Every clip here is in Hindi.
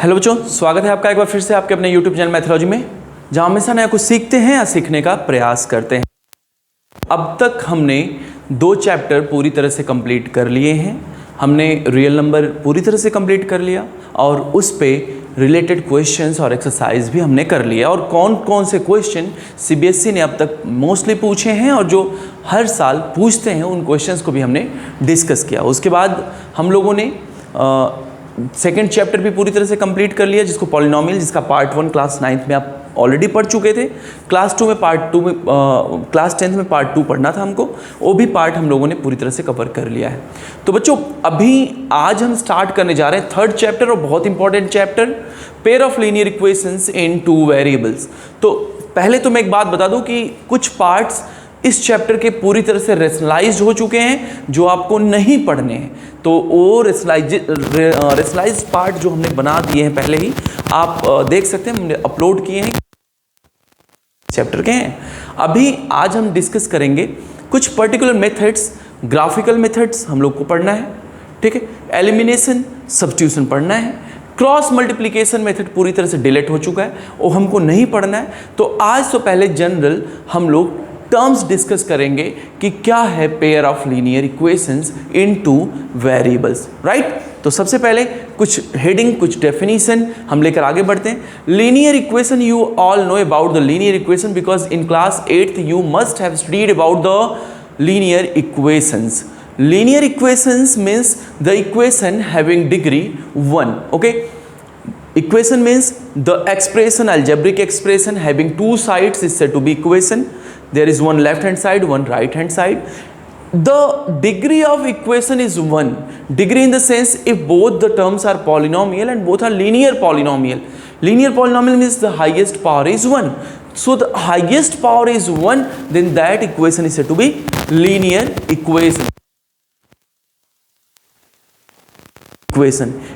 हेलो बच्चों, स्वागत है आपका एक बार फिर से आपके अपने YouTube चैनल मैथोलॉजी में, जहां हमेशा नया कुछ सीखते हैं या सीखने का प्रयास करते हैं। अब तक हमने 2 चैप्टर पूरी तरह से कंप्लीट कर लिए हैं। हमने रियल नंबर पूरी तरह से कंप्लीट कर लिया और उस पे रिलेटेड क्वेश्चंस और एक्सरसाइज भी हमने कर लिया। और कौन कौन से क्वेश्चन CBSE ने अब तक मोस्टली पूछे हैं और जो हर साल पूछते हैं, उन क्वेश्चंस को भी हमने डिस्कस किया। उसके बाद हम लोगों ने सेकेंड चैप्टर भी पूरी तरह से कंप्लीट कर लिया, जिसको पॉलिनोमियल, जिसका पार्ट 1 क्लास 9th में आप ऑलरेडी पढ़ चुके थे। क्लास 2 में पार्ट 2 में क्लास 10th में पार्ट 2 पढ़ना था हमको, वो भी पार्ट हम लोगों ने पूरी तरह से कवर कर लिया है। तो बच्चों, अभी आज हम स्टार्ट करने जा रहे हैं थर्ड चैप्टर, और बहुत important chapter, pair of linear equations in 2 variables. तो पहले तो मैं एक बात बता दूं कि कुछ पार्ट्स इस चैप्टर के पूरी तरह से रेशनलाइज्ड हो चुके हैं, जो आपको नहीं पढ़ने हैं। तो वो रेशनलाइज्ड पार्ट जो हमने बना दिए हैं पहले ही, आप देख सकते हैं, हमने अपलोड किए हैं, चैप्टर के हैं। अभी आज हम डिस्कस करेंगे कुछ पर्टिकुलर मेथड्स, ग्राफिकल मेथड्स हम लोग को पढ़ना है, ठीक है। एलिमिनेशन, सब्स्टिट्यूशन पढ़ना है। क्रॉस मल्टीप्लिकेशन मेथड पूरी तरह से डिलीट हो चुका है, वो हमको नहीं पढ़ना है। तो आज तो पहले जनरल हम लोग टर्म्स डिस्कस करेंगे कि क्या है pair of linear equations in 2 variables, right. तो सबसे पहले कुछ हेडिंग, कुछ डेफिनेशन हम लेकर आगे बढ़ते हैं। Linear equation, you all know about the linear equation because in class 8th you must have studied about the linear equations. Linear equations means the equation having degree 1. Okay, equation means the expression, algebraic expression having 2 sides is said to be equation. There is one left hand side, one right hand side. The degree of equation is 1. Degree in the sense if both the terms are polynomial and both are linear polynomial. Linear polynomial means the highest power is 1. So the highest power is 1, then that equation is said to be linear equation.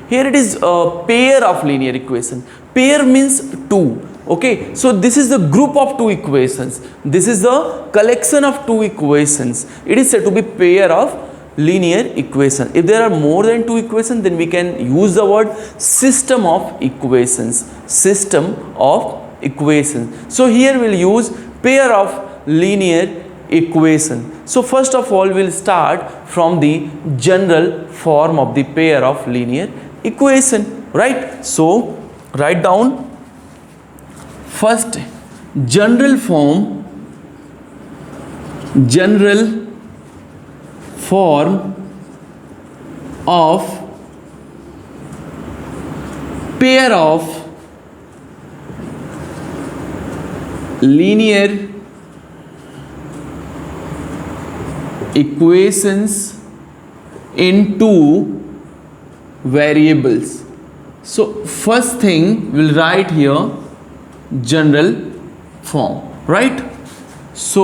Here it is a pair of linear equation. Pair means 2. Okay, so this is the group of 2 equations. This is the collection of 2 equations. It is said to be pair of linear equation. If there are more than 2 equations, then we can use the word system of equations. System of equations. So here we'll use pair of linear equation. So first of all we'll start from the general form of the pair of linear equation, right? So write down first general form of pair of linear equations in 2 variables. So first thing we'll write here general form, right? So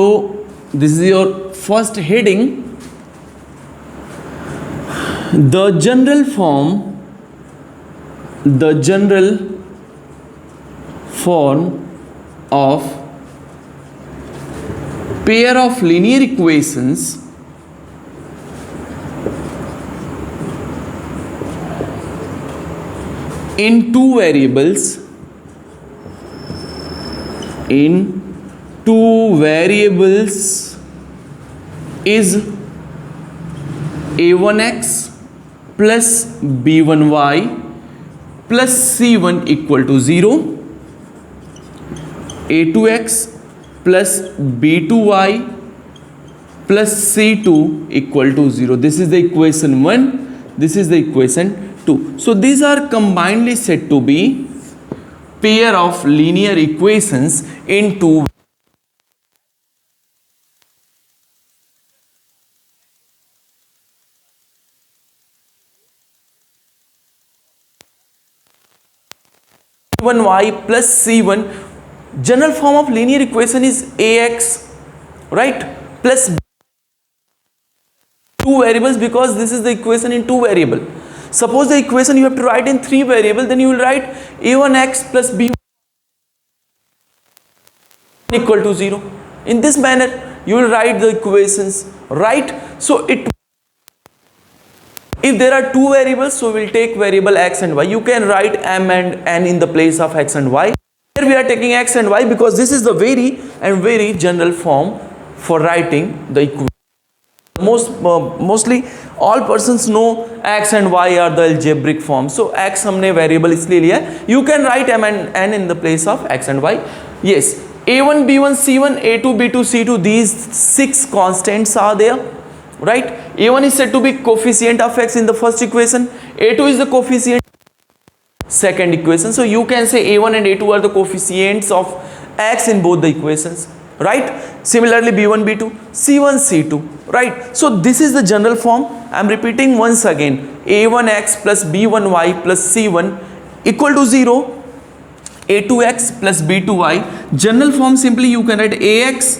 this is your first heading. The general form of pair of linear equations in 2 variables is a1x plus b1y plus c1 equal to 0, a2x plus b2y plus c2 equal to 0. This is the equation 1, this is the equation 2. So these are combinedly said to be pair of linear equations in 2. y plus c1. General form of linear equation is ax, right, plus 2 variables, because this is the equation in 2 variable. Suppose the equation you have to write in 3 variable, then you will write a1x plus b equal to 0. In this manner you will write the equations, right? So it If there are two variables, so we'll take variable x and y. You can write m and n in the place of x and y. Here we are taking x and y because this is the very general form for writing the equation. Mostly all persons know x and y are the algebraic form. So x हमने variable इसलिए लिया है. You can write m and n in the place of x and y. Yes, a1, b1, c1, a2, b2, c2. These 6 constants are there. Right, a1 is said to be coefficient of x in the first equation, a2 is the coefficient second equation. So you can say a1 and a2 are the coefficients of x in both the equations. Right, similarly b1, b2, c1, c2. Right, so this is the general form. I am repeating once again, a1x plus b1y plus c1 equal to 0, a2x plus b2y. General form simply you can write ax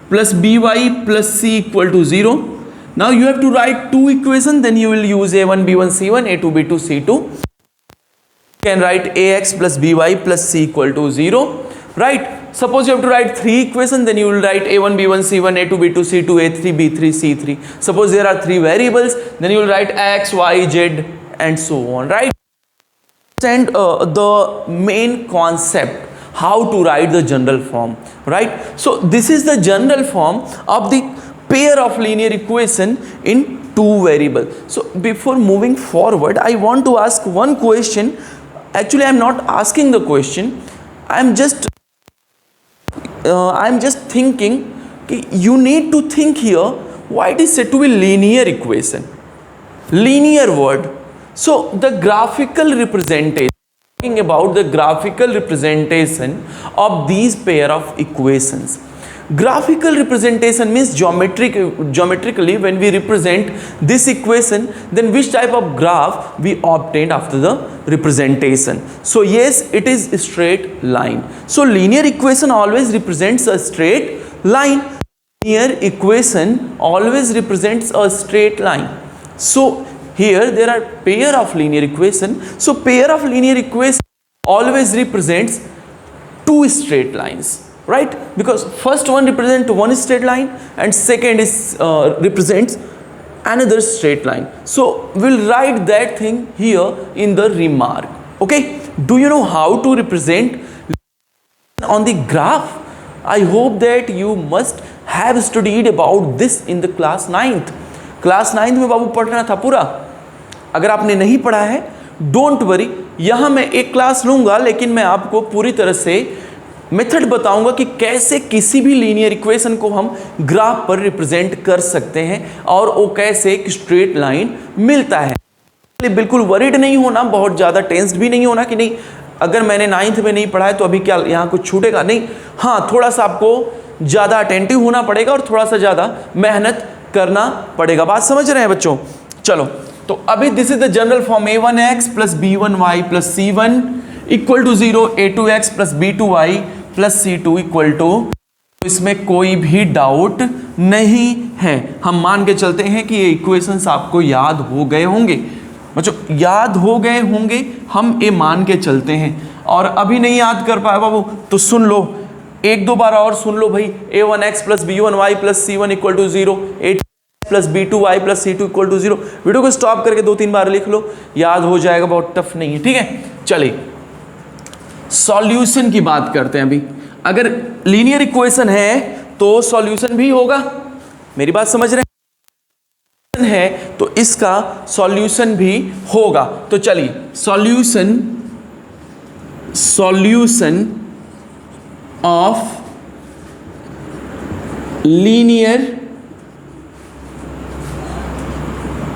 plus by plus c equal to 0. Now you have to write two equations, then you will use a1, b1, c1, a2, b2, c2. You can write ax plus by plus c equal to 0. Right, suppose you have to write three equations, then you will write a1, b1, c1, a2, b2, c2, a3, b3, c3. Suppose there are three variables, then you will write x, y, z and so on. Right, and the main concept how to write the general form. Right, so this is the general form of the pair of linear equation in two variables. So before moving forward, I want to ask one question. Actually, I am not asking the question. I am just thinking. You need to think here. Why it is said to be linear equation? Linear word. So the graphical representation. Talking about the graphical representation of these pair of equations. Graphical representation means geometrically when we represent this equation, then which type of graph we obtained after the representation. So yes, it is a straight line. So linear equation always represents a straight line. Linear equation always represents a straight line. So here there are pair of linear equation. So pair of linear equation always represents two straight lines. Right, because first one represents one straight line and second is represents another straight line. So we'll write that thing here in the remark. Okay, do you know how to represent on the graph? I hope that you must have studied about this in the class 9th. Class 9th में बाबू पढ़ना था पूरा. अगर आपने नहीं पढ़ा है, डोंट वरी, यहाँ मैं एक क्लास लूँगा, लेकिन मैं आपको पूरी तरह से मेथड बताऊंगा कि कैसे किसी भी लीनियर इक्वेशन को हम ग्राफ पर रिप्रेजेंट कर सकते हैं और वो कैसे एक स्ट्रेट लाइन मिलता है. बिल्कुल वरीड नहीं होना, बहुत ज़्यादा टेंस्ड भी नहीं होना कि नहीं अगर मैंने 9th में नहीं पढ़ा है तो अभी क्या यहाँ कुछ छूटेगा, नहीं. हाँ, थोड़ा सा आपको ज़्यादा अटेंटिव होना पड़ेगा और थोड़ा सा ज़्यादा मेहनत करना पड़ेगा. बात समझ रहे हैं बच्चों? चलो, तो अभी this is the general form a1x plus b1y plus c1 equal to 0, a2x plus b2y plus c2 equal to. इसमें कोई भी डाउट नहीं है. हम मान के चलते हैं कि ये इक्वेशंस आपको याद हो गए होंगे. बच्चों याद हो गए होंगे, हम ये मान के चलते हैं. और अभी नहीं याद कर पाए बाबू तो सुन लो, एक दो बार और सुन लो भाई. a1x plus b1y plus c1 equal to 0, a2 plus b2y plus c2 equal to 0. Video को स्टॉप करके 2-3 बार लिख लो, याद हो जाएगा. बहुत टफ नहीं है, ठीक है. चलिए सॉल्यूशन की बात करते हैं. अभी अगर लीनियर इक्वेशन है तो सॉल्यूशन भी होगा. मेरी बात समझ रहे हैं? है तो इसका सॉल्यूशन भी होगा. तो चलिए सॉल्यूशन ऑफ लीनियर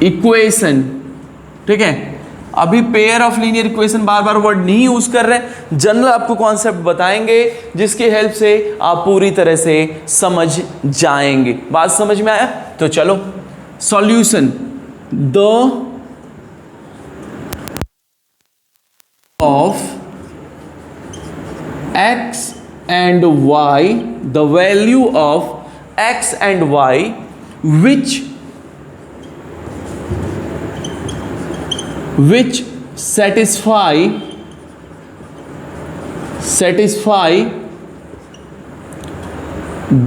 इक्वेशन, ठीक है. अभी pair of linear equation bar bar word नहीं यूज कर रहे, जनरल आपको कॉन्सेप्ट बताएंगे जिसकी हेल्प से आप पूरी तरह से समझ जाएंगे. बात समझ में आया? तो चलो solution, the of x and y, the value of x and y which satisfy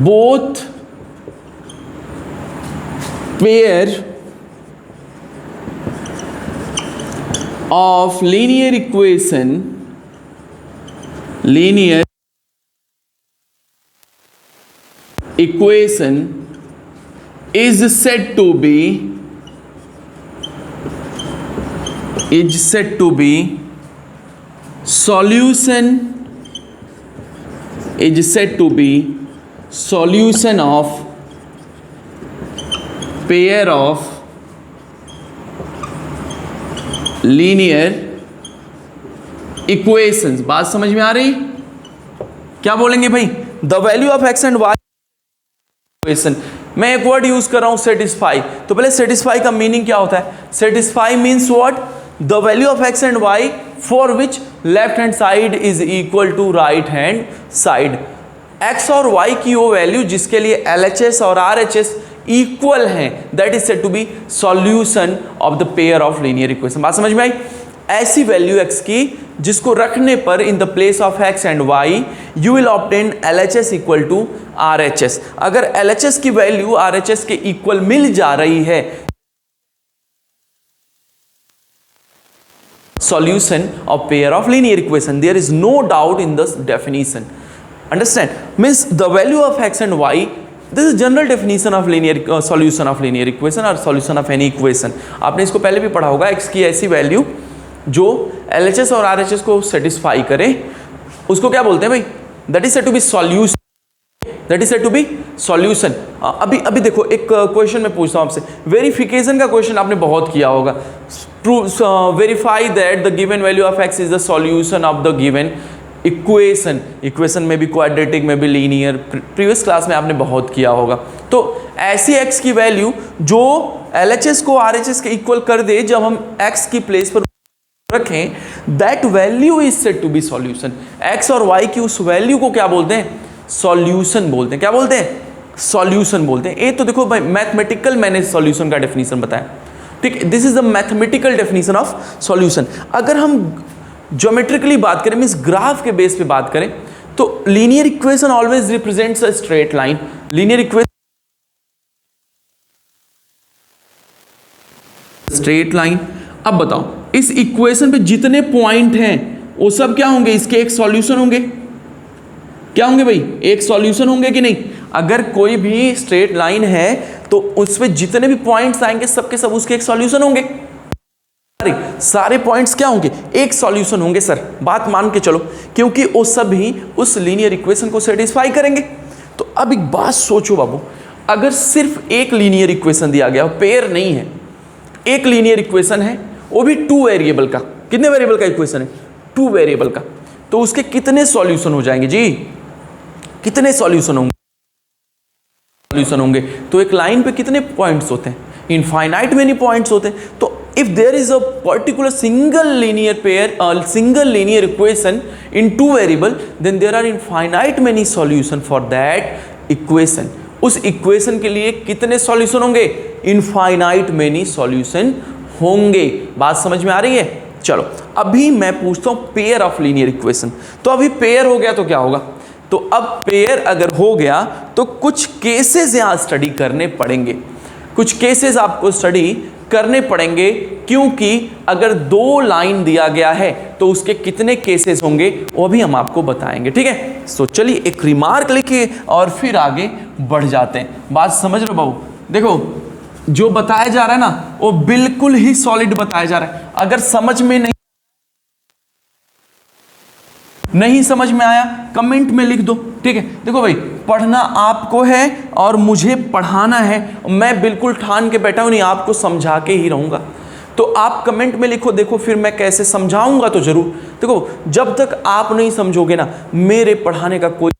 both pair of linear equation is said to be solution of pair of linear equations। बात समझ में आ रही? क्या बोलेंगे भाई? The value of X and Y equation. मैं एक वर्ड यूज कर रहा हूं सेटिस्फाई। तो पहले सेटिस्फाई का मीनिंग क्या होता है? Satisfy means what? The value of X and Y for which left hand side is equal to right hand side. X और वाई की वो वैल्यू जिसके लिए LHS और RHS इक्वल हैं, that is said to be solution of the pair of linear equation. बात समझ में आई? ऐसी वैल्यू x की जिसको रखने पर in the place of x and y you will obtain LHS equal to RHS। अगर LHS की वैल्यू RHS के इक्वल मिल जा रही है, solution of pair of linear equation, there is no doubt in this definition. Understand? Means the value of x and y, this is general definition of linear solution of linear equation or solution of any equation. आपने इसको पहले भी पढ़ा होगा। x की ऐसी वैल्यू जो LHS और RHS को सेटिस्फाई करे उसको क्या बोलते हैं भाई? That is said to be solution. That is said to be solution. अभी देखो एक क्वेश्चन मैं पूछता हूं आपसे। वेरिफिकेशन का क्वेश्चन आपने बहुत किया होगा। Verify that the given value of x is the solution of the given equation. Equation में भी क्वाड्रेटिक में भी लीनियर, प्रीवियस क्लास में आपने बहुत किया होगा। तो ऐसी x की वैल्यू जो LHS को RHS के इक्वल कर दे जब हम x की प्लेस पर रखें, that value is said to be solution. x और y की उस वैल्यू को क्या बोलते हैं? सॉल्यूशन बोलते हैं। क्या बोलते हैं? सॉल्यूशन बोलते हैं। ये तो देखो भाई मैथमेटिकल मैंने सॉल्यूशन का डेफिनेशन बताया, ठीक। This is the mathematical definition of solution. अगर हम ज्योमेट्रिकली बात करें, मीन्स ग्राफ के बेस पे बात करें, तो linear equation always represents a straight line. Linear equation straight line. अब बताओ इस इक्वेशन पे जितने पॉइंट हैं वो सब क्या होंगे? इसके एक सॉल्यूशन होंगे। क्या होंगे भाई? एक सॉल्यूशन होंगे कि नहीं? अगर कोई भी स्ट्रेट लाइन है तो उस पे जितने भी पॉइंट्स आएंगे सबके सब उसके एक सॉल्यूशन होंगे। सारे पॉइंट्स क्या होंगे? एक सॉल्यूशन होंगे सर। बात मान के चलो, क्योंकि वो सभी उस लीनियर इक्वेशन को सेटिस्फाई करेंगे। तो अब एक बात सोचो बाबू, अगर सिर्फ एक लीनियर इक्वेशन दिया गया, पेयर नहीं है, एक लीनियर इक्वेशन है, वो भी 2 वेरिएबल का। कितने वेरिएबल का इक्वेशन है? 2 वेरिएबल का। तो उसके कितने सॉल्यूशन हो जाएंगे जी? कितने सॉल्यूशन होंगे? सॉल्यूशन होंगे तो एक लाइन पे कितने पॉइंट्स होते हैं? इनफाइनाइट मेनी पॉइंट्स होते हैं। तो if there is a particular single linear pair, single linear equation in 2 variable, then there are infinite many solution for that equation. उस इक्वेशन के लिए कितने सॉल्यूशन होंगे? इनफाइनाइट मेनी सॉल्यूशन होंगे। बात समझ में आ रही है? चलो अभी मैं पूछता हूं पेयर ऑफ लीनियर इक्वेशन। तो अभी पेयर हो गया तो क्या होगा? तो अब पेयर अगर हो गया तो कुछ केसेस यहां स्टडी करने पड़ेंगे। कुछ केसेस आपको स्टडी करने पड़ेंगे, क्योंकि अगर 2 लाइन दिया गया है तो उसके कितने केसेस होंगे वो भी हम आपको बताएंगे, ठीक है। तो चलिए एक रिमार्क लिखिए और फिर आगे बढ़ जाते हैं। बात समझ रहे हो बाबू? देखो जो बताया जा रहा है ना वो बिल्कुल ही सॉलिड बताया जा रहा है। अगर समझ में नहीं समझ में आया कमेंट में लिख दो, ठीक है। देखो भाई पढ़ना आपको है और मुझे पढ़ाना है। मैं बिल्कुल ठान के बैठा हूं, नहीं आपको समझा के ही रहूंगा। तो आप कमेंट में लिखो, देखो फिर मैं कैसे समझाऊंगा। तो जरूर देखो, जब तक आप नहीं समझोगे ना मेरे पढ़ाने का कोई,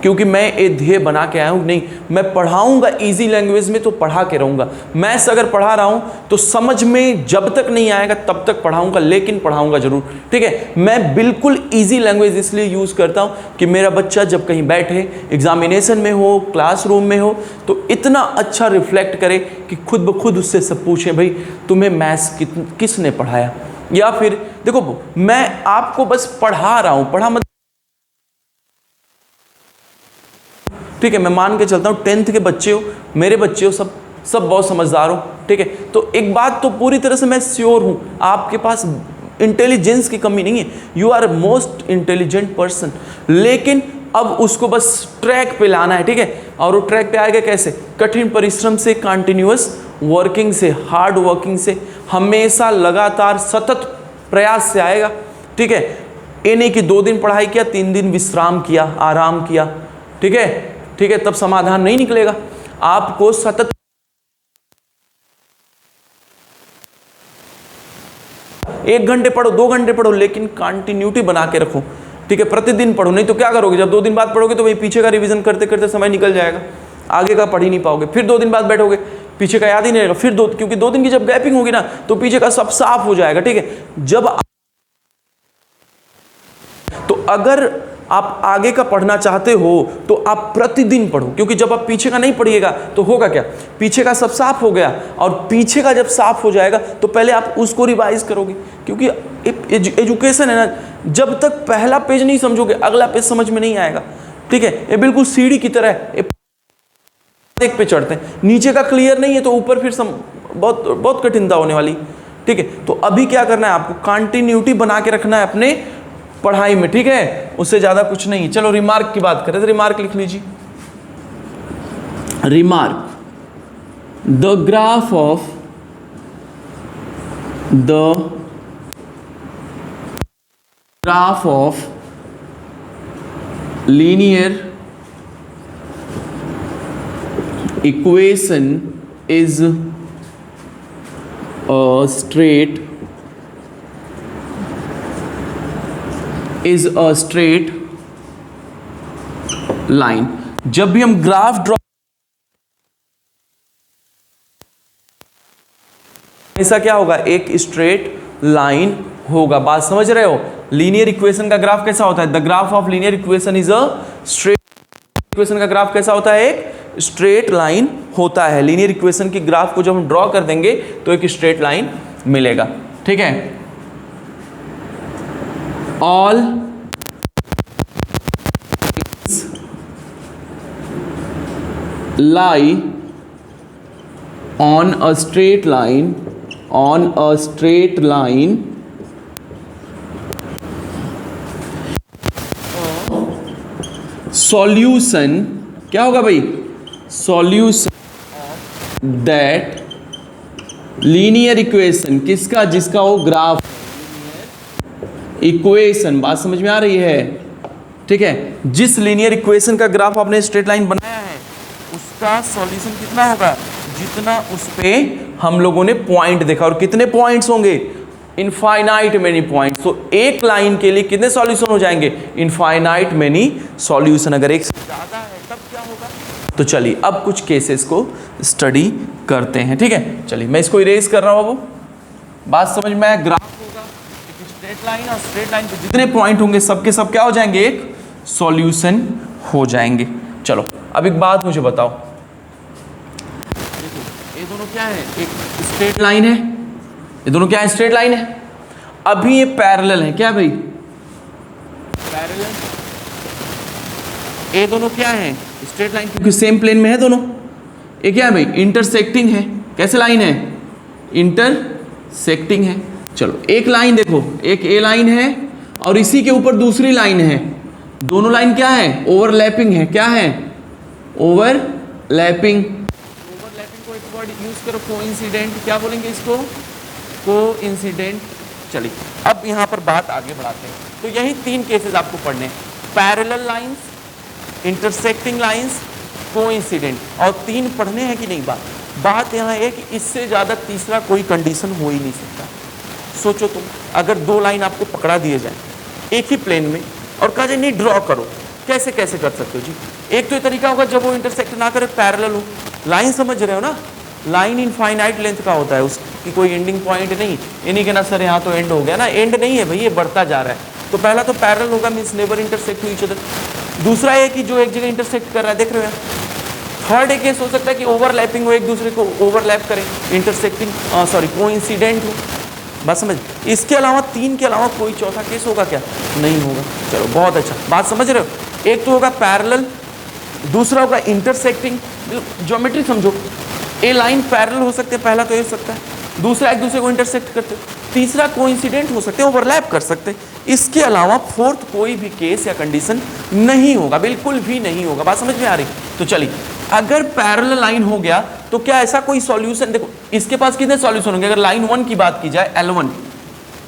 क्योंकि मैं ये ध्येय बना के आया हूं, नहीं मैं पढ़ाऊंगा इजी लैंग्वेज में तो पढ़ा के रहूंगा। मैथ्स अगर पढ़ा रहा हूं तो समझ में जब तक नहीं आएगा तब तक पढ़ाऊंगा, लेकिन पढ़ाऊंगा जरूर, ठीक है। मैं बिल्कुल इजी लैंग्वेज इसलिए यूज करता हूं कि मेरा बच्चा जब कहीं बैठे, एग्जामिनेशन में हो, क्लासरूम में हो, तो इतना अच्छा रिफ्लेक्ट करे कि खुद ब खुद उससे सब पूछे भाई तुम्हें मैथ्स किसने पढ़ाया। या फिर देखो मैं आपको बस पढ़ा रहा हूं, पढ़ा मत, ठीक है। मैं मान के चलता हूँ 10th के बच्चे हो, मेरे बच्चे हो, सब सब बहुत समझदार हो, ठीक है। तो एक बात तो पूरी तरह से मैं श्योर हूँ, आपके पास इंटेलिजेंस की कमी नहीं है, you are most intelligent person, लेकिन अब उसको बस ट्रैक पे लाना है, ठीक है। और वो ट्रैक पे आएगा कैसे? कठिन परिश्रम से, कंटिन्यूअस वर्किंग से, हार्ड वर्किंग से, हमेशा लगातार सतत प्रयास से आएगा, ठीक है। ये नहीं कि 2 दिन पढ़ाई किया, 3 दिन विश्राम किया, आराम किया, ठीक है, ठीक है, तब समाधान नहीं निकलेगा। आपको सतत 1 घंटे पढ़ो, 2 घंटे पढ़ो, लेकिन कंटिन्यूटी बना के रखो, ठीक है। प्रतिदिन पढ़ो, नहीं तो क्या करोगे, जब 2 दिन बाद पढ़ोगे तो वही पीछे का रिवीजन करते करते समय निकल जाएगा, आगे का पढ़ ही नहीं पाओगे। फिर 2 दिन बाद बैठोगे, पीछे का याद ही नहीं रहेगा, फिर क्योंकि 2 दिन की जब गैपिंग होगी ना तो पीछे का सब साफ हो जाएगा, ठीक है। तो अगर आप आगे का पढ़ना चाहते हो तो आप प्रतिदिन पढ़ो, क्योंकि जब आप पीछे का नहीं पढ़िएगा तो होगा क्या, पीछे का सब साफ हो गया, और पीछे का जब साफ हो जाएगा तो पहले आप उसको रिवाइज करोगे, क्योंकि एजुकेशन है ना, जब तक पहला पेज नहीं समझोगे अगला पेज समझ में नहीं आएगा, ठीक है। ये बिल्कुल सीढ़ी की तरह है, एक पे चढ़ते हैं, नीचे का क्लियर नहीं है तो ऊपर फिर बहुत बहुत कठिनता होने वाली, ठीक है। तो अभी क्या करना है, आपको कंटिन्यूटी बना के रखना है अपने पढ़ाई में, ठीक है, उससे ज्यादा कुछ नहीं। चलो रिमार्क की बात करें तो रिमार्क लिख लीजिए। Remark, the graph of linear equation is a straight line। जब भी हम ग्राफ ड्रॉ, ऐसा क्या होगा, एक स्ट्रेट लाइन होगा। बात समझ रहे हो? लीनियर इक्वेशन का ग्राफ कैसा होता है? The graph of linear equation is a straight. Equation का ग्राफ कैसा होता है? एक स्ट्रेट लाइन होता है। लीनियर इक्वेशन की ग्राफ को जब हम ड्रॉ कर देंगे तो एक स्ट्रेट लाइन मिलेगा, ठीक है। All lie on a straight line, solution, क्या होगा भाई? solution that लीनियर इक्वेशन, किसका? जिसका वो ग्राफ इक्वेशन, बात समझ में आ रही है, ठीक है। जिस लीनियर इक्वेशन का ग्राफ आपने स्ट्रेट लाइन बनाया है उसका सॉल्यूशन कितना होगा? जितना उस पे हम लोगों ने पॉइंट देखा। और कितने पॉइंट्स होंगे? Infinite many points. तो एक लाइन के लिए कितने सॉल्यूशन हो जाएंगे? Infinite many solution. अगर एक से ज्यादा है तब क्या होगा? तो चलिए अब कुछ केसेस को स्टडी करते हैं, ठीक है। चलिए मैं इसको इरेज कर रहा हूं। अब बात समझ में आया? ग्राफ होगा एक स्ट्रेट लाइन, और स्ट्रेट लाइन पे जितने पॉइंट होंगे सबके सब क्या हो जाएंगे? एक सॉल्यूशन हो जाएंगे। चलो अब एक बात मुझे बताओ, देखो ये दोनों क्या है? एक स्ट्रेट लाइन है, ये दोनों क्या है? स्ट्रेट लाइन है। अभी ये पैरेलल है, क्या भाई? पैरेलल। ये दोनों क्या है? स्ट्रेट लाइन, क्योंकि सेम प्लेन में है दोनों। ये क्या है भाई? इंटरसेक्टिंग है। कैसे लाइन है? इंटरसेक्टिंग है। चलो एक लाइन देखो, एक ए लाइन है और इसी के ऊपर दूसरी लाइन है। दोनों लाइन क्या है? ओवरलैपिंग है। क्या है? ओवरलैपिंग। ओवरलैपिंग को एक वर्ड यूज करो, कोइंसिडेंट। क्या बोलेंगे इसको? कोइंसिडेंट। चलिए अब यहाँ पर बात आगे बढ़ाते हैं। तो यही 3 केसेस आपको पढ़ने हैं, parallel lines, intersecting lines, coincident. और 3 पढ़ने हैं कि नहीं? बात यहाँ है कि इससे ज़्यादा तीसरा कोई कंडीशन हो ही नहीं सकता। सोचो तुम, अगर 2 लाइन आपको पकड़ा दिए जाए एक ही प्लेन में और कहा जाए नहीं ड्रॉ करो, कैसे कैसे कर सकते हो जी? एक तो ये तरीका होगा जब वो इंटरसेक्ट ना करे, पैरेलल हो। लाइन समझ रहे हो ना? लाइन इनफाइनाइट लेंथ का होता है, उसकी कोई एंडिंग पॉइंट नहीं। ये नहीं कहना सर यहाँ तो एंड हो गया ना, एंड नहीं है भाई, ये बढ़ता जा रहा है। तो पहला तो पैरेलल होगा, means never intersect to each other. दूसरा है कि जो एक जगह इंटरसेक्ट कर रहा है, देख रहे हो। थर्ड एक केस हो सकता है कि ओवरलैपिंग हो, एक दूसरे को ओवरलैप करें, इंटरसेक्टिंग कोइंसिडेंट हो। बात समझ? इसके अलावा 3 के अलावा कोई चौथा केस होगा क्या? नहीं होगा। चलो बहुत अच्छा, बात समझ रहे हो? एक तो होगा पैरेलल, दूसरा होगा इंटरसेक्टिंग। ज्योमेट्री समझो, ए लाइन पैरेलल हो सकते हैं, पहला तो ये हो सकता है, दूसरा एक दूसरे को इंटरसेक्ट करते, तीसरा कोइंसिडेंट हो सकते हैं, ओवरलैप कर सकते हैं। इसके अलावा फोर्थ कोई भी केस या कंडीशन नहीं होगा, बिल्कुल भी नहीं होगा। बात समझ में आ रही? तो चलिए, अगर पैरेलल लाइन हो गया तो क्या ऐसा कोई सॉल्यूशन, देखो इसके पास कितने सॉल्यूशन होंगे? अगर लाइन 1 की बात की जाए L1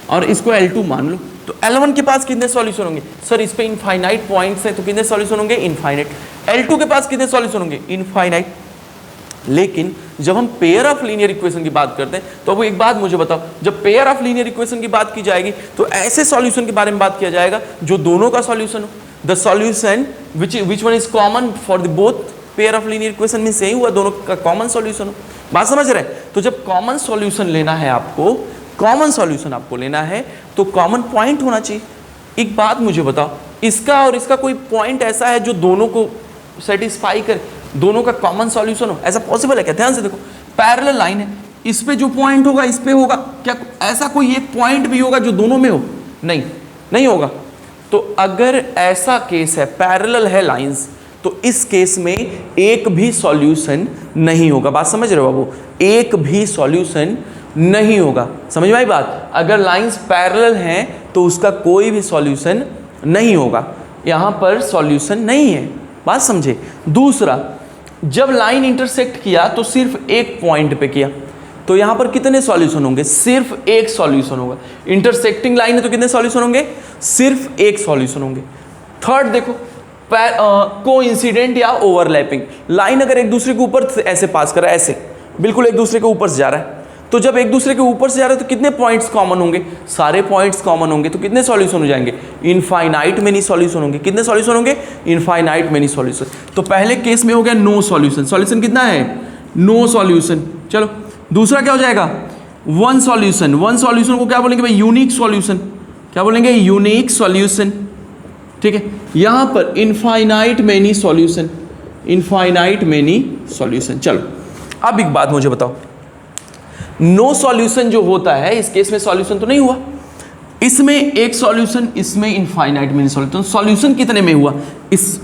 और इसको L2 मान लो, तो L1 के पास कितने सॉल्यूशन होंगे? सर इस पे इनफाइनाइट पॉइंट्स है, तो कितने सॉल्यूशन होंगे? इनफाइनाइट। L2 के पास कितने सॉल्यूशन होंगे? इनफाइनाइट। लेकिन जब हम पेयर ऑफ लीनियर इक्वेशन की बात करते हैं, तो अब एक बात मुझे बताओ, जब पेयर ऑफ लीनियर इक्वेशन की बात की जाएगी तो ऐसे सॉल्यूशन के बारे में बात किया जाएगा जो दोनों का सॉल्यूशन हो। The solution which one is common for the both pair of linear equation में सही हुआ, दोनों का कॉमन सॉल्यूशन हो। बात समझ रहे हैं? तो जब कॉमन सॉल्यूशन लेना है आपको, कॉमन सॉल्यूशन आपको लेना है तो कॉमन पॉइंट होना चाहिए। एक बात मुझे बताओ, इसका और इसका कोई पॉइंट ऐसा है जो दोनों को सेटिस्फाई करे, दोनों का कॉमन सॉल्यूशन हो? ऐसा पॉसिबल है क्या? ध्यान से देखो, पैरेलल लाइन है, इस पे जो पॉइंट होगा इस पे होगा क्या? ऐसा कोई एक पॉइंट भी होगा जो दोनों में हो? नहीं, नहीं होगा। तो अगर ऐसा केस है, पैरेलल है लाइंस, तो इस केस में एक भी सॉल्यूशन नहीं होगा। बात समझ रहे हो बाबू? एक भी सॉल्यूशन नहीं होगा। समझ में आई बात? अगर लाइंस पैरेलल हैं तो उसका कोई भी सॉल्यूशन नहीं होगा, यहां पर सॉल्यूशन नहीं है। बात समझे? दूसरा, जब लाइन इंटरसेक्ट किया तो सिर्फ एक पॉइंट पे किया, तो यहां पर कितने सॉल्यूशन होंगे? सिर्फ एक सॉल्यूशन होगा। इंटरसेक्टिंग लाइन है तो कितने सॉल्यूशन होंगे? सिर्फ एक सॉल्यूशन होंगे। थर्ड देखो, कोइंसिडेंट या ओवरलैपिंग लाइन अगर एक दूसरे के ऊपर ऐसे पास कर रहा है, ऐसे बिल्कुल एक दूसरे के ऊपर से जा रहा है, तो जब एक दूसरे के ऊपर से जा रहा है तो कितने पॉइंट्स कॉमन होंगे? सारे पॉइंट्स कॉमन होंगे, तो कितने सॉल्यूशन हो जाएंगे? इनफाइनाइट मेनी सॉल्यूशन होंगे। कितने सॉल्यूशन होंगे? Infinite many solution. तो पहले केस में हो गया नो सॉल्यूशन। सॉल्यूशन कितना है? No solution. चलो दूसरा क्या हो जाएगा? One solution. वन सॉल्यूशन को क्या बोलेंगे भाई? Unique solution. क्या बोलेंगे? Unique solution. ठीक है, यहां पर infinite many solution, infinite many solution. चलो अब एक बात मुझे बताओ, नो सॉल्यूशन जो होता है इस केस में सॉल्यूशन तो नहीं हुआ, इसमें एक सॉल्यूशन, इसमें इनफाइनाइट मेनी सॉल्यूशन। सॉल्यूशन कितने में हुआ? इस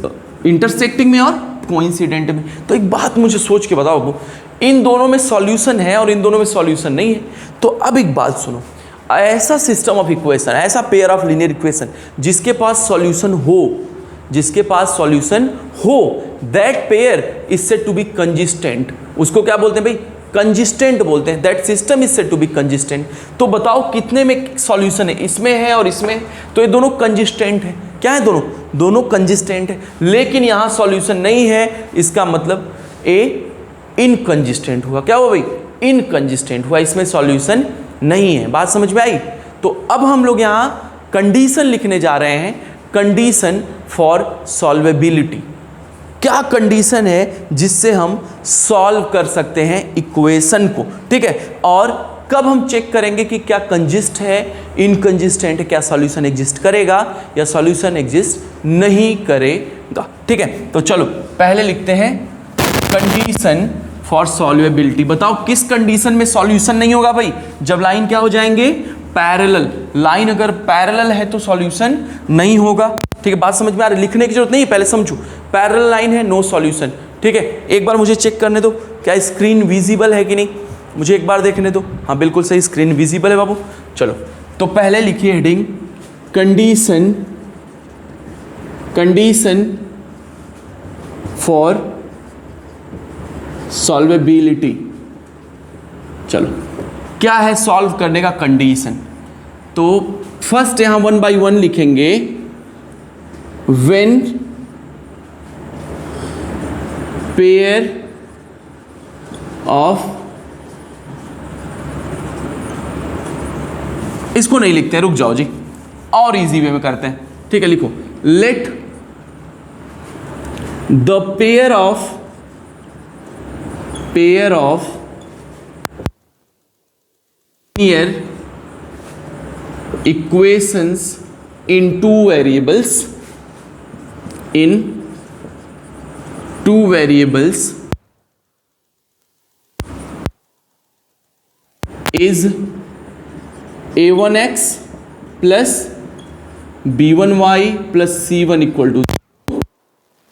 इंटरसेक्टिंग में और कोइंसिडेंट में। तो एक बात मुझे सोच के बताओ बाबू, इन दोनों में सॉल्यूशन है और इन दोनों में सॉल्यूशन नहीं है। तो अब एक बात सुनो, ऐसा सिस्टम ऑफ इक्वेशन, ऐसा पेयर ऑफ लीनियर इक्वेशन जिसके पास सॉल्यूशन हो, जिसके पास सॉल्यूशन हो, that pair is said to be consistent. उसको क्या बोलते हैं भाई? कंसिस्टेंट बोलते हैं। That system is said to be consistent. तो बताओ कितने में सॉल्यूशन है? इसमें है और इसमें, तो ये दोनों कंसिस्टेंट है। क्या है? दोनों दोनों कंसिस्टेंट है, लेकिन यहां सॉल्यूशन नहीं है, इसका मतलब ए इनकंसिस्टेंट हुआ। क्या हुआ भाई? इनकंसिस्टेंट हुआ, इसमें सॉल्यूशन नहीं है। बात समझ में आई? तो अब हम लोग यहां कंडीशन लिखने जा रहे हैं, कंडीशन फॉर सॉल्वेबिलिटी। क्या कंडीशन है जिससे हम सॉल्व कर सकते हैं इक्वेशन को? ठीक है, और कब हम चेक करेंगे कि क्या कंजिस्ट है, इनकंजिस्टेंट है, क्या सॉल्यूशन एग्जिस्ट करेगा या सॉल्यूशन एग्जिस्ट नहीं करेगा। ठीक है, तो चलो पहले लिखते हैं कंडीशन फॉर सॉल्वेबिलिटी। बताओ किस कंडीशन में सॉल्यूशन नहीं होगा भाई? जब लाइन क्या हो जाएंगे? पैरेलल। लाइन अगर पैरेलल है तो सॉल्यूशन नहीं होगा। ठीक है, बात समझ में आ रही? लिखने की जरूरत नहीं है, पहले समझो। पैरेलल लाइन है, नो सॉल्यूशन। ठीक है, एक बार मुझे चेक करने दो क्या स्क्रीन विजिबल है कि नहीं, मुझे एक बार देखने दो। हाँ बिल्कुल सही, स्क्रीन विजिबल है बाबू। चलो तो पहले लिखिए हेडिंग कंडीशन, कंडीशन फॉर सॉल्वेबिलिटी। चलो क्या है सॉल्व करने का कंडीशन? तो फर्स्ट यहां 1 by 1 लिखेंगे। व्हेन पेयर ऑफ, इसको नहीं लिखते, रुक जाओ जी, और इजी वे में करते हैं। ठीक है, लिखो let the pair of linear equations in two variables is a1x plus b1y plus c1 equal to,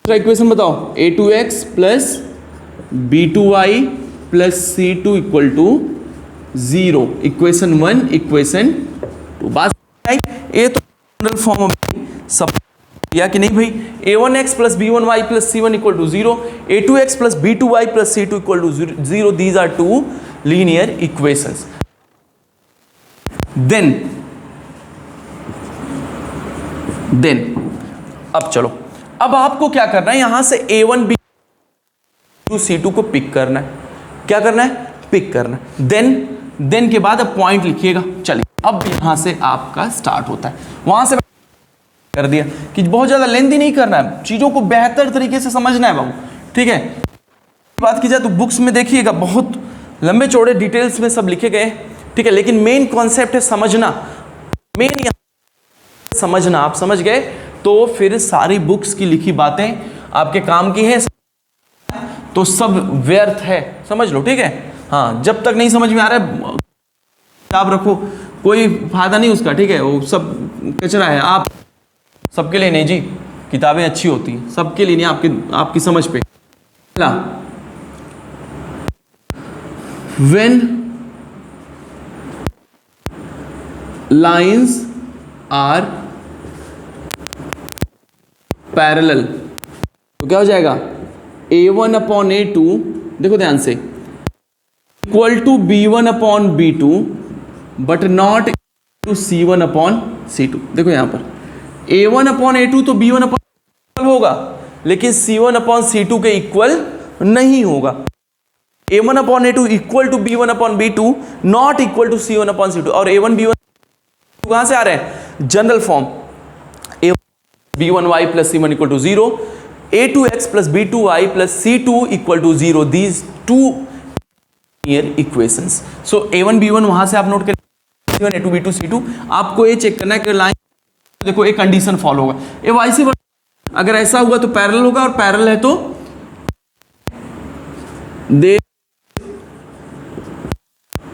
दूसरा इक्वेशन बताओ, a2x plus b2y plus C2 equal to 0, equation 1 equation 2। बात ये तो जनरल फॉर्म सब या कि नहीं भाई, a1x plus b1y plus c1 equal to 0, a2x plus b2y plus c2 equal to 0, these are two linear equations. Then अब चलो, अब आपको क्या करना है, यहां से a1 b2 c2 को पिक करना है। क्या करना है? पिक करना है। देन के बाद अब पॉइंट लिखिएगा। चलिए अब यहां से आपका स्टार्ट होता है। वहां से कर दिया कि बहुत ज्यादा लेंथी नहीं करना है, चीजों को बेहतर तरीके से समझना है बाबू, ठीक है। बात की जाए तो बुक्स में देखिएगा बहुत लंबे चौड़े डिटेल्स में सब लिखे गए, ठीक है, लेकिन मेन कॉन्सेप्ट है समझना। मेन समझना, आप समझ गए तो फिर सारी बुक्स की लिखी बातें आपके काम की है, तो सब व्यर्थ है, समझ लो, ठीक है। हाँ, जब तक नहीं समझ में आ रहा है किताब रखो, कोई फायदा नहीं उसका, ठीक है, वो सब कचरा है। आप सबके लिए नहीं जी, किताबें अच्छी होती हैं, सबके लिए नहीं, आपकी समझ पे। व्हेन लाइंस आर पैरेलल तो क्या हो जाएगा, a1 अपॉन a2, देखो ध्यान से, equal to b1 upon b2 but not to c1 upon c2। देखो यहां पर a1 अपॉन a2 तो b1 अपॉन होगा, लेकिन c1 अपॉन c2 के इक्वल नहीं होगा। a1 upon a2 equal to b1 upon b2 not equal to c1 upon c2। और a1 b1 कहां से आ रहे हैं? General form, b1y plus c1 equal to 0, a2x plus b2y plus c2 equal to 0, these two linear equations. So a1 b1 वहां से आप नोट करें, c1 a2 b2 c2। आपको ये चेक करना है कि लाइन, देखो एक कंडीशन फॉलो होगा, ये वाइसी वर्सा, अगर ऐसा हुआ तो पैरेलल होगा, और पैरेलल है तो they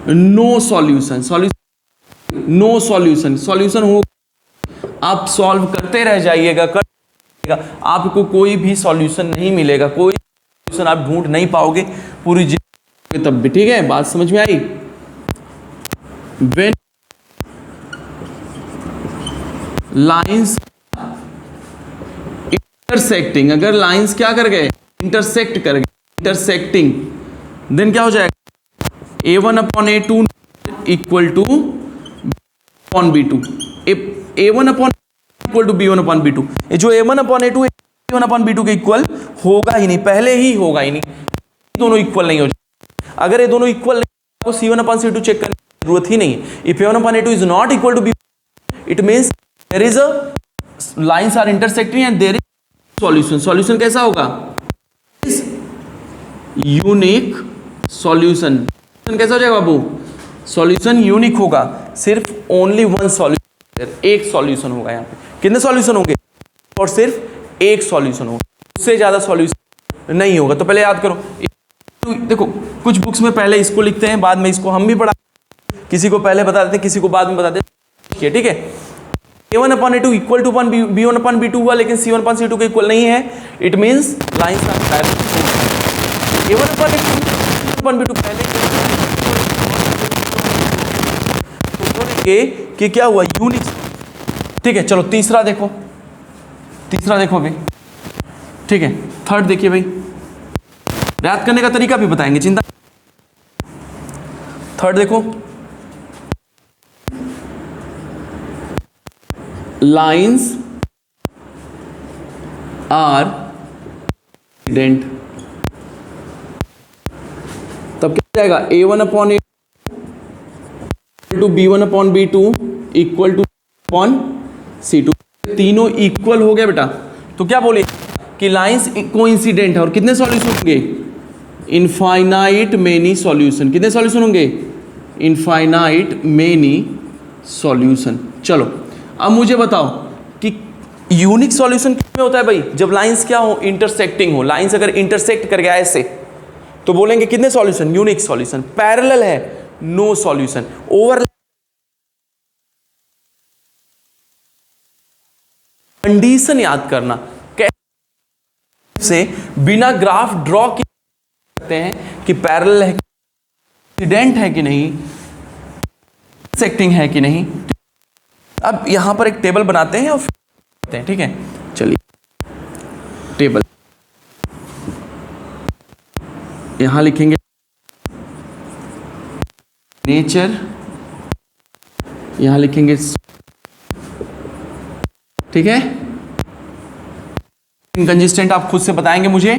no solution, no solution हो, आप सॉल्व करते रह जाइएगा, आपको कोई भी सॉल्यूशन नहीं मिलेगा, कोई सॉल्यूशन आप ढूंढ नहीं पाओगे पूरी जिंदगी तब भी, ठीक है। बात समझ में आई? व्हेन लाइंस इंटरसेक्टिंग, अगर लाइंस क्या कर गए, इंटरसेक्ट कर गए, इंटरसेक्टिंग, देन क्या हो जाएगा, a1 upon a2 equal to upon b2, a1 upon equal to b1 upon b2। ये जो a1 upon a2 b1 upon b2 के इक्वल होगा ही नहीं, पहले ही होगा ही नहीं, दोनों इक्वल नहीं हो जाए। अगर ये दोनों इक्वल नहीं, आपको c1 अपॉन c2 चेक करने की जरूरत ही नहीं है। If a1 upon a2 is not equal to b, it means there is a lines are intersecting and there is solution. Solution कैसा होगा? Unique solution. कैसा हो जाएगा बाबू? सॉल्यूशन यूनिक होगा, सिर्फ ओनली वन सॉल्यूशन, एक सॉल्यूशन होगा। यहाँ पे कितने सॉल्यूशन होंगे? और सिर्फ एक सॉल्यूशन होगा, उससे ज्यादा सॉल्यूशन नहीं होगा। तो पहले याद करो, देखो कुछ बुक्स में पहले इसको लिखते हैं, बाद में इसको हम भी पढ़ा, किसी को पहले बता देते हैं, किसी को बाद में बता देते हैं, ठीक है। a1 upon a2 equal to b1 upon b2 हुआ, लेकिन c1 अपॉन c2 के इक्वल नहीं है, it means lines are parallel. a1 upon a2 upon b2 पहले कि क्या हुआ, यूनिक, ठीक है। चलो तीसरा देखो भाई, ठीक है। थर्ड देखिए भाई, याद करने का तरीका भी बताएंगे, चिंता। थर्ड देखो, लाइंस आर इंसिडेंट, तब क्या जाएगा, a1 upon two b1 upon b2 equal to upon c2, तीनों इक्वल हो गया बेटा। तो क्या बोले कि लाइंस कोइंसिडेंट है, और कितने सॉल्यूशन होंगे, इनफाइनाइट मेनी सॉल्यूशन। कितने सॉल्यूशन होंगे, इनफाइनाइट मेनी सॉल्यूशन। चलो अब मुझे बताओ कि यूनिक सॉल्यूशन किसमें होता है भाई, जब लाइंस क्या हो, इंटरसेक्टिंग हो। लाइंस अगर इंटरसेक्ट कर गया ऐसे तो बोलेंगे कितने सॉल्यूशन, यूनिक सॉल्यूशन। पैरेलल है, नो सॉल्यूशन। ओवर कंडीशन याद करना, कैसे बिना ग्राफ ड्रॉ किए सकते हैं कि पैरेलल है इंसिडेंट है कि नहीं, इंटरसेक्टिंग है कि नहीं। अब यहां पर एक टेबल बनाते हैं और फिर करते हैं, ठीक है। चलिए टेबल यहां लिखेंगे नेचर, यहां लिखेंगे, ठीक है। इनकंसिस्टेंट आप खुद से बताएंगे मुझे,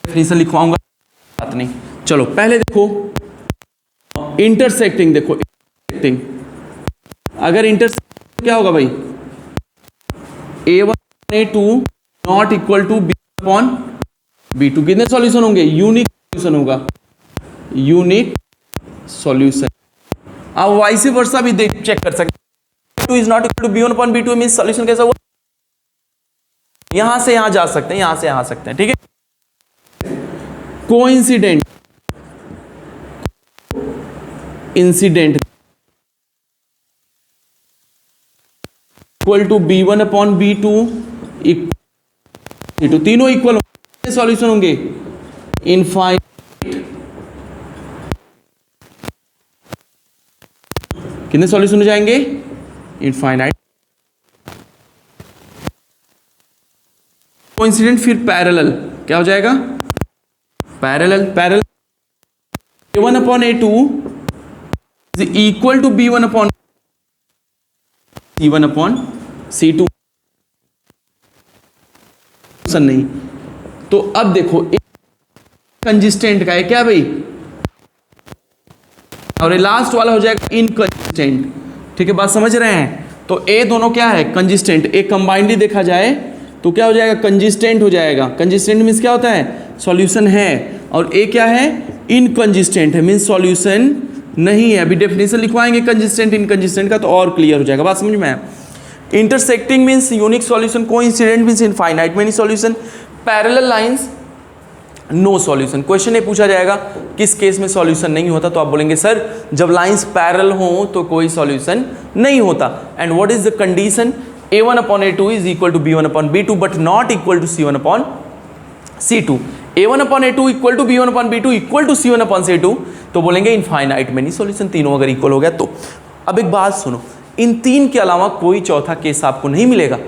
फिर से लिखवाऊंगा, बात नहीं। चलो पहले देखो इंटरसेक्टिंग, देखो इंटरसेक्टिंग, अगर इंटरसेक्टिंग क्या होगा भाई, A1 A2 not equal to B1 B2, कितने सॉल्यूशन होंगे, यूनिक सॉल्यूशन होगा, यूनिक सॉल्यूशन। आप वाइस वर्सा भी देख चेक कर सकते, two is not equal to B1 upon B2 means solution कैसा हुआ, यहां से यहां जा सकते हैं, यहां से यहां आ सकते हैं, ठीक है। Coincident, incident equal to B1 upon B2, तीनों इक्वल होंगे, सॉल्यूशन होंगे इनफाइनाइट, कितने सॉल्यूशन हो जाएंगे, इनफाइनाइट। कोइंसिडेंट फिर पैरेलल, क्या हो जाएगा, parallel, parallel A1 upon A2 is equal to B1 upon C1 upon C2, नहीं। तो अब देखो कंसिस्टेंट का है क्या भाई, और ये लास्ट वाला हो जाएगा इनकंसिस्टेंट, ठीक है, बात समझ रहे हैं। तो ए दोनों क्या है, कंसिस्टेंट, एक कंबाइंडली देखा जाए तो क्या हो जाएगा, कंसिस्टेंट हो जाएगा। कंसिस्टेंट मींस क्या होता है, सॉल्यूशन है, और ए क्या है, इनकंसिस्टेंट है, मींस सॉल्यूशन नहीं है। अभी डेफिनेशन लिखवाएंगे कंसिस्टेंट इनकंसिस्टेंट का तो और क्लियर हो जाएगा, बात समझ में आया। Intersecting means unique solution, coincident means infinite many solution, parallel lines no solution. Question ये पूछा जाएगा किस केस में सॉल्यूशन नहीं होता, तो आप बोलेंगे सर जब लाइंस पैरेलल हो तो कोई सॉल्यूशन नहीं होता। And what is the condition, A1 upon A2 is equal to B1 upon B2 but not equal to C1 upon C2। A1 upon A2 equal to B1 upon B2 equal to C1 upon C2, तो बोलेंगे इनफाइनाइट मेनी सॉल्यूशन, तीनों अगर इक्वल हो गया तो। अब एक बात सुनो, इन तीन के अलावा कोई चौथा केस आपको नहीं मिलेगा,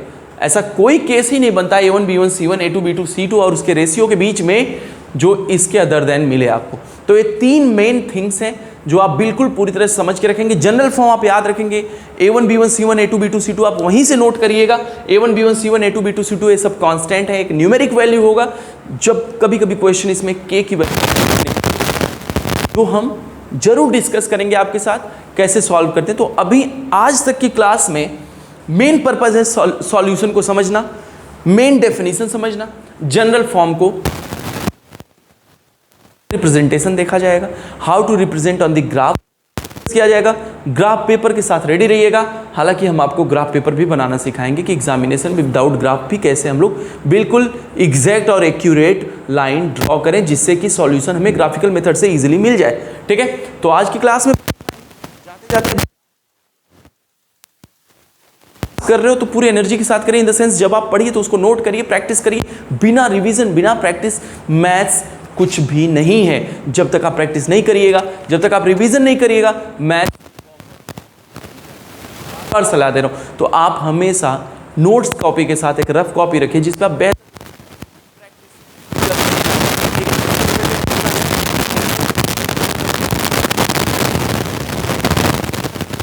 ऐसा कोई केस ही नहीं बनता A1 B1 C1 A2 B2 C2 और उसके रेशियो के बीच में जो इसके अदर देन मिले आपको। तो ये तीन मेन थिंग्स हैं जो आप बिल्कुल पूरी तरह से समझ के रखेंगे। जनरल फॉर्म आप याद रखेंगे, A1 B1 C1 A2 B2 C2 आप वहीं से नोट करिएगा। A1 B1 C1 A2 B2 C2 ये सब कांस्टेंट है, एक न्यूमेरिक वैल्यू होगा। जब कभी कभी क्वेश्चन इसमें k की वैल्यू तो हम जरूर डिस्कस करेंगे आपके साथ कैसे सॉल्व करते हैं। तो अभी आज तक की क्लास में मेन पर्पज है सॉल्यूशन को समझना, मेन डेफिनेशन समझना, जनरल फॉर्म को रिप्रेजेंटेशन देखा जाएगा, how to represent on the graph किया जाएगा। ग्राफ पेपर के साथ रेडी रहिएगा। हालांकि हम आपको ग्राफ पेपर भी बनाना सिखाएंगे कि एग्जामिनेशन में विदाउट ग्राफ भी कैसे हम लोग बिल्कुल एग्जैक्ट और एक्यूरेट लाइन ड्रॉ करें जिससे कि सॉल्यूशन हमें ग्राफिकल मेथड से इजीली मिल जाए, ठीक है। तो आज की क्लास में जाते जाते कर रहे हो तो पूरी एनर्जी के साथ करिए, इन द सेंस जब आप पढ़िए तो उसको नोट करिए, प्रैक्टिस करिए। बिना रिवीजन बिना प्रैक्टिस मैथ्स कुछ भी नहीं है। जब तक आप प्रैक्टिस नहीं करिएगा, जब तक आप रिवीजन नहीं करिएगा, मैथ्स सलाह दे रहा हूं, तो आप हमेशा नोट्स कॉपी के साथ एक रफ कॉपी रखिए जिस पर आप